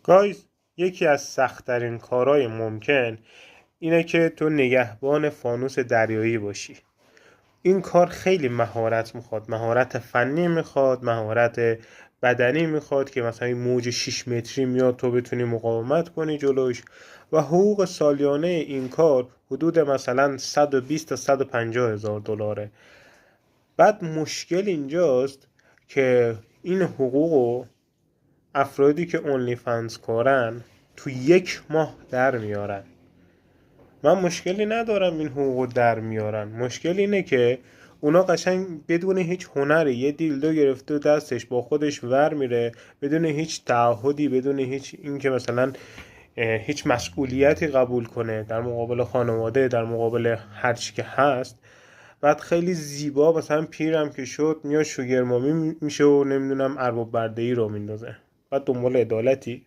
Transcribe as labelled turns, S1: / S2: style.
S1: گایز، یکی از سخت‌ترین کارهای ممکن اینه که تو نگهبان فانوس دریایی باشی. این کار خیلی مهارت میخواد، مهارت فنی میخواد، مهارت بدنی میخواد که مثلا این موج 6 متری میاد تو بتونی مقاومت کنی جلوش. و حقوق سالیانه این کار حدود مثلا 120 تا 150 هزار دلاره. بعد مشکل اینجاست که این حقوقو افرادی که اونلی فنز کارن تو 1 ماه در میارن. من مشکلی ندارم این حقوقو در میارن، مشکل اینه که اونا قشنگ بدون هیچ هنری یه دیلدو گرفته دستش با خودش ور میره، بدون هیچ تعهدی، بدون هیچ اینکه مثلا هیچ مسئولیتی قبول کنه در مقابل خانواده، در مقابل هر چی که هست. بعد خیلی زیبا مثلا پیرم که شد میاد شوگر مامی میشه و نمیدونم ارباب برده‌ای رو میندازه. بعد دنبال عدالتی